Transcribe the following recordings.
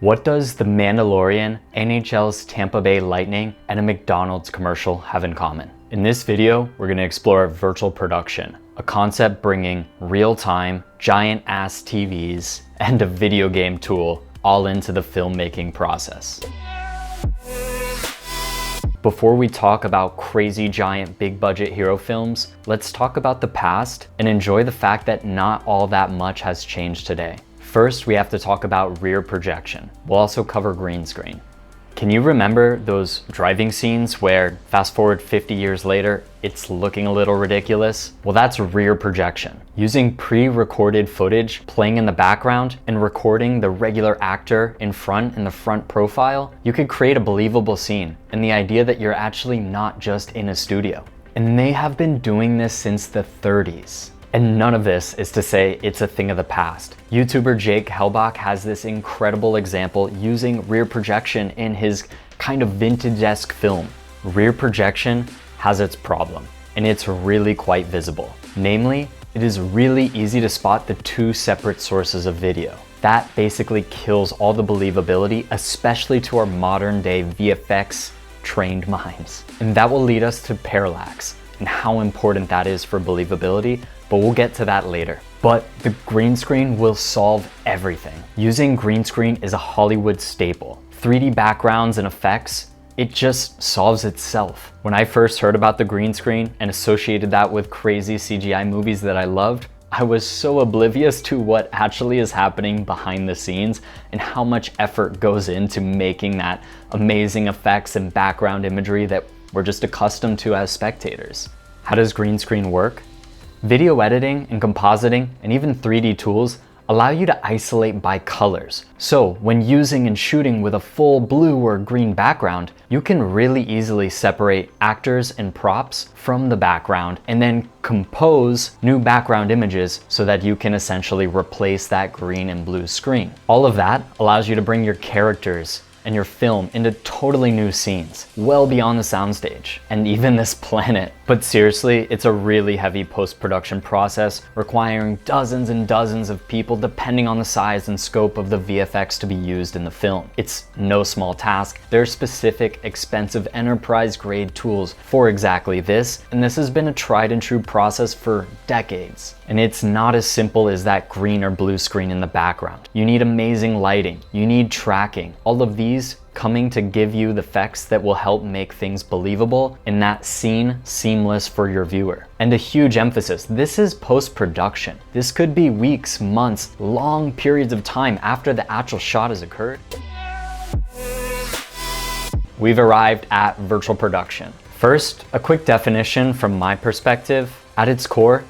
What does The Mandalorian, NHL's Tampa Bay Lightning, and a McDonald's commercial have in common? In this video, we're going to explore virtual production, a concept bringing real-time, giant-ass TVs, and a video game tool all into the filmmaking process. Before we talk about crazy giant big budget hero films, let's talk about the past and enjoy the fact that not all that much has changed today. First, we have to talk about rear projection. We'll also cover green screen. Can you remember those driving scenes where, fast forward 50 years later, it's looking a little ridiculous? Well, that's rear projection. Using pre-recorded footage playing in the background and recording the regular actor in front in the front profile, you could create a believable scene and the idea that you're actually not just in a studio. And they have been doing this since the 30s. And none of this is to say it's a thing of the past. YouTuber Jake Helbach has this incredible example using rear projection in his kind of vintage-esque film. Rear projection has its problem, and it's really quite visible. Namely, it is really easy to spot the two separate sources of video. That basically kills all the believability, especially to our modern day VFX trained minds. And that will lead us to parallax and how important that is for believability, but we'll get to that later. But the green screen will solve everything. Using green screen is a Hollywood staple. 3D backgrounds and effects, it just solves itself. When I first heard about the green screen and associated that with crazy CGI movies that I loved, I was so oblivious to what actually is happening behind the scenes and how much effort goes into making that amazing effects and background imagery that we're just accustomed to as spectators. How does green screen work? Video editing and compositing and even 3D tools allow you to isolate by colors. So when using and shooting with a full blue or green background, you can really easily separate actors and props from the background and then compose new background images so that you can essentially replace that green and blue screen. All of that allows you to bring your characters and your film into totally new scenes, well beyond the soundstage, and even this planet. But seriously, it's a really heavy post-production process, requiring dozens and dozens of people depending on the size and scope of the VFX to be used in the film. It's no small task. There are specific, expensive, enterprise-grade tools for exactly this, and this has been a tried and true process for decades. And it's not as simple as that green or blue screen in the background. You need amazing lighting, you need tracking, all of these coming to give you the effects that will help make things believable and that scene seamless for your viewer. And a huge emphasis, this is post-production. This could be weeks, months, long periods of time after the actual shot has occurred. We've arrived at virtual production. First, a quick definition from my perspective. At its core,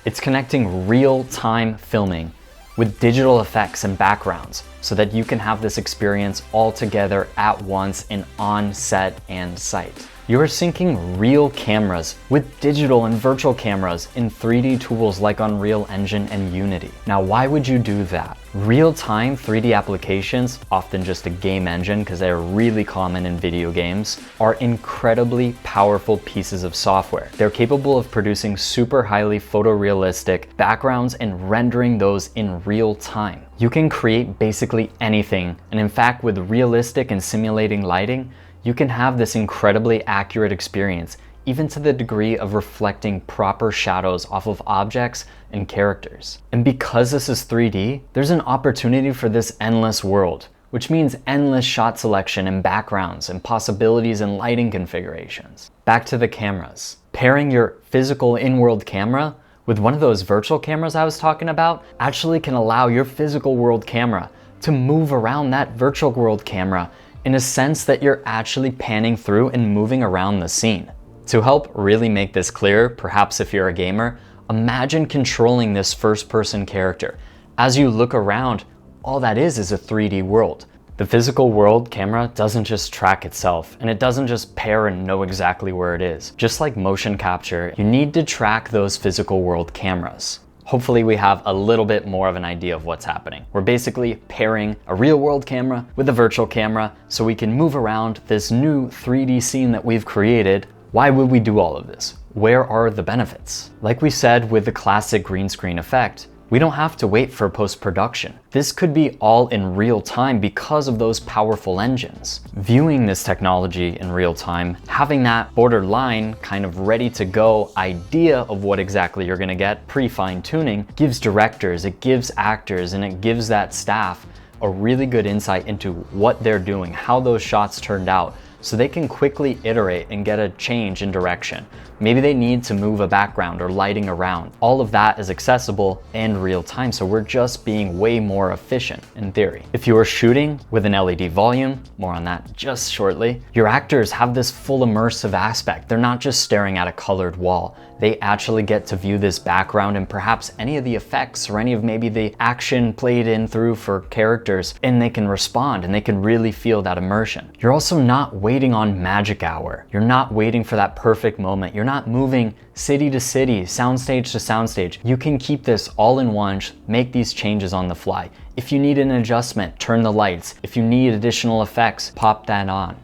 it's connecting real-time filming with digital effects and backgrounds so that you can have this experience all together at once and on set and site. You are syncing real cameras with digital and virtual cameras in 3D tools like Unreal Engine and Unity. Now, why would you do that? Real-time 3D applications, often just a game engine because they're really common in video games, are incredibly powerful pieces of software. They're capable of producing super highly photorealistic backgrounds and rendering those in real time. You can create basically anything, and in fact, with realistic and simulating lighting, you can have this incredibly accurate experience, even to the degree of reflecting proper shadows off of objects and characters. And because this is 3D, there's an opportunity for this endless world, which means endless shot selection and backgrounds and possibilities and lighting configurations. Back to the cameras. Pairing your physical in-world camera with one of those virtual cameras I was talking about actually can allow your physical world camera to move around that virtual world camera in a sense that you're actually panning through and moving around the scene. To help really make this clear, perhaps if you're a gamer, imagine controlling this first-person character. As you look around, all that is a 3D world. The physical world camera doesn't just track itself, and it doesn't just pair and know exactly where it is. Just like motion capture, you need to track those physical world cameras. Hopefully we have a little bit more of an idea of what's happening. We're basically pairing a real world camera with a virtual camera so we can move around this new 3D scene that we've created. Why would we do all of this? Where are the benefits? Like we said with the classic green screen effect, We don't have to wait for post-production. This could be all in real time because of those powerful engines. Viewing this technology in real time, having that borderline kind of ready to go idea of what exactly you're gonna get, pre-fine tuning, gives directors, it gives actors, and it gives that staff a really good insight into what they're doing, how those shots turned out, so they can quickly iterate and get a change in direction. Maybe they need to move a background or lighting around. All of that is accessible in real time, so we're just being way more efficient in theory. If you are shooting with an LED volume, more on that just shortly, your actors have this full immersive aspect. They're not just staring at a colored wall. They actually get to view this background and perhaps any of the effects or any of maybe the action played in through for characters, and they can respond and they can really feel that immersion. You're also not waiting on magic hour. You're not waiting for that perfect moment. You're not moving city to city, soundstage to soundstage. You can keep this all in one, make these changes on the fly. If you need an adjustment, turn the lights. If you need additional effects, pop that on.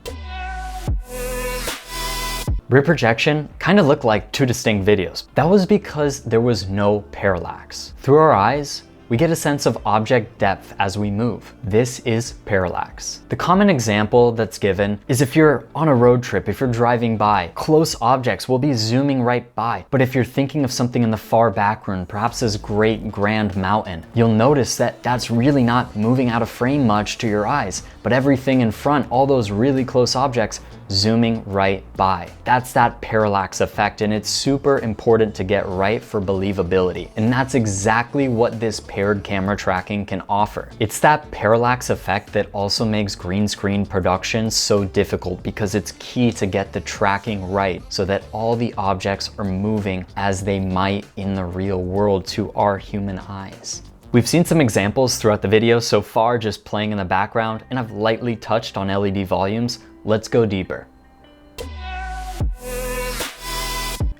Rear projection kind of looked like two distinct videos. That was because there was no parallax. Through our eyes, we get a sense of object depth as we move. This is parallax. The common example that's given is if you're on a road trip, if you're driving by, close objects will be zooming right by. But if you're thinking of something in the far background, perhaps this great grand mountain, you'll notice that that's really not moving out of frame much to your eyes, but everything in front, all those really close objects, zooming right by. That's that parallax effect, and it's super important to get right for believability. And that's exactly what this paired camera tracking can offer. It's that parallax effect that also makes green screen production so difficult, because it's key to get the tracking right so that all the objects are moving as they might in the real world to our human eyes. We've seen some examples throughout the video so far just playing in the background, and I've lightly touched on LED volumes. Let's go deeper.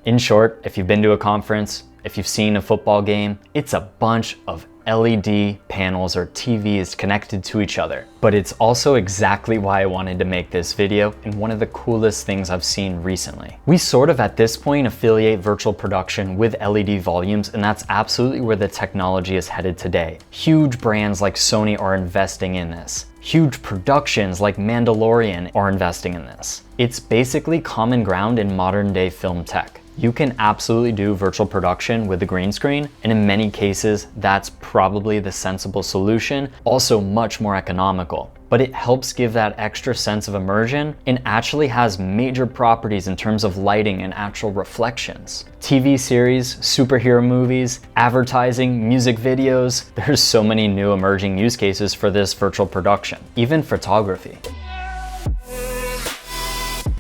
In short, if you've been to a conference, if you've seen a football game, it's a bunch of LED panels or TVs connected to each other. But it's also exactly why I wanted to make this video, and one of the coolest things I've seen recently. We sort of at this point affiliate virtual production with LED volumes, and that's absolutely where the technology is headed today. Huge brands like Sony are investing in this. Huge productions like Mandalorian are investing in this. It's basically common ground in modern day film tech. You can absolutely do virtual production with the green screen, and in many cases, that's probably the sensible solution, also much more economical. But it helps give that extra sense of immersion and actually has major properties in terms of lighting and actual reflections. TV series, superhero movies, advertising, music videos, there's so many new emerging use cases for this virtual production, even photography.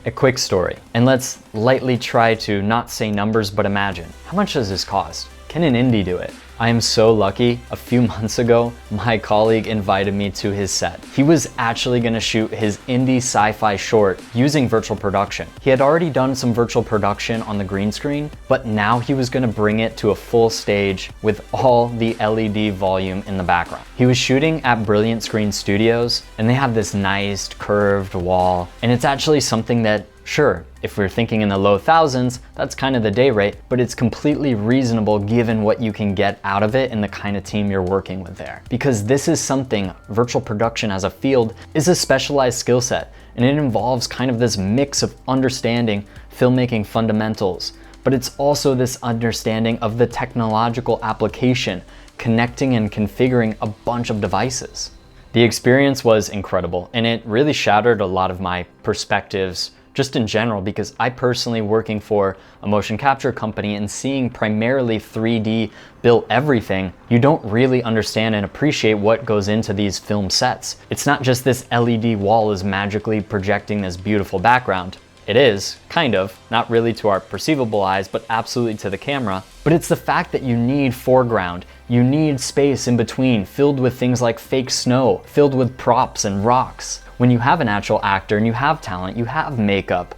A quick story, and let's lightly try to not say numbers, but imagine. How much does this cost? Can an indie do it? I am so lucky. A few months ago, my colleague invited me to his set. He was actually gonna shoot his indie sci-fi short using virtual production. He had already done some virtual production on the green screen, but now he was gonna bring it to a full stage with all the LED volume in the background. He was shooting at Brilliant Screen Studios, and they have this nice curved wall, and it's actually something that, sure, if we're thinking in the low thousands, that's kind of the day rate, but it's completely reasonable given what you can get out of it and the kind of team you're working with there. Because this is something, virtual production as a field is a specialized skill set, and it involves kind of this mix of understanding filmmaking fundamentals, but it's also this understanding of the technological application, connecting and configuring a bunch of devices. The experience was incredible, and it really shattered a lot of my perspectives just in general, because I personally working for a motion capture company and seeing primarily 3D built everything, you don't really understand and appreciate what goes into these film sets. It's not just this LED wall is magically projecting this beautiful background. It is, kind of, not really to our perceivable eyes, but absolutely to the camera. But it's the fact that you need foreground, you need space in between, filled with things like fake snow, filled with props and rocks. When you have an actual actor and you have talent, you have makeup,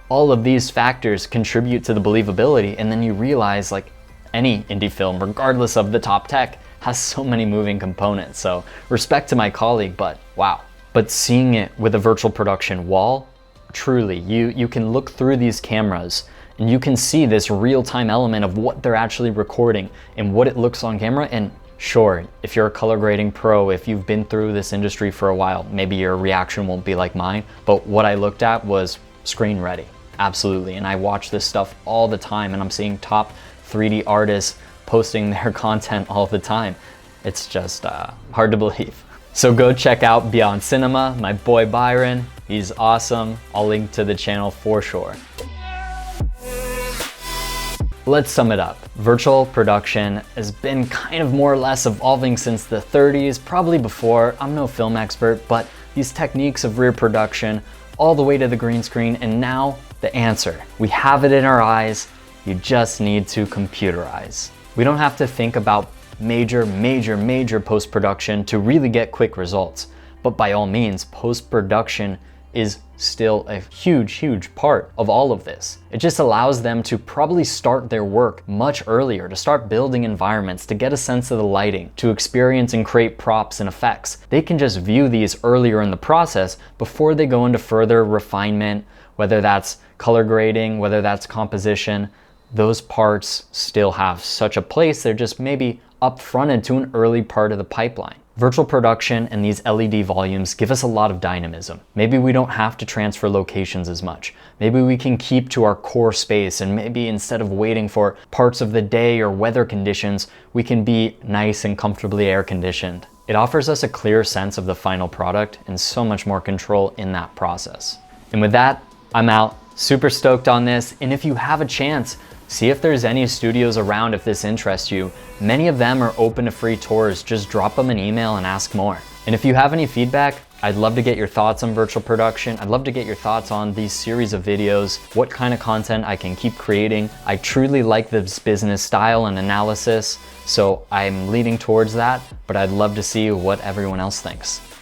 all of these factors contribute to the believability, and then you realize like any indie film, regardless of the top tech, has so many moving components. So respect to my colleague, but wow. But seeing it with a virtual production wall, truly, you can look through these cameras and you can see this real-time element of what they're actually recording and what it looks on camera. And sure, if you're a color grading pro, if you've been through this industry for a while, maybe your reaction won't be like mine, but what I looked at was screen ready, absolutely. And I watch this stuff all the time, and I'm seeing top 3D artists posting their content all the time. It's just hard to believe. So go check out Beyond Cinema, my boy Byron. He's awesome. I'll link to the channel for sure. Let's sum it up. Virtual production has been kind of more or less evolving since the 30s, probably before. I'm no film expert, but these techniques of rear production all the way to the green screen, and now the answer. We have it in our eyes. You just need to computerize. We don't have to think about major post-production to really get quick results. But by all means, post-production is still a huge part of all of this. It just allows them to probably start their work much earlier, to start building environments, to get a sense of the lighting, to experience and create props and effects. They can just view these earlier in the process before they go into further refinement, whether that's color grading, whether that's composition. Those parts still have such a place. They're just maybe up front into an early part of the pipeline. Virtual production and these LED volumes give us a lot of dynamism. Maybe we don't have to transfer locations as much. Maybe we can keep to our core space, and maybe instead of waiting for parts of the day or weather conditions, we can be nice and comfortably air conditioned. It offers us a clear sense of the final product and so much more control in that process. And with that, I'm out. Super stoked on this. And if you have a chance, see if there's any studios around if this interests you. Many of them are open to free tours. Just drop them an email and ask more. And if you have any feedback, I'd love to get your thoughts on virtual production. I'd love to get your thoughts on these series of videos, what kind of content I can keep creating. I truly like this business style and analysis, so I'm leaning towards that, but I'd love to see what everyone else thinks.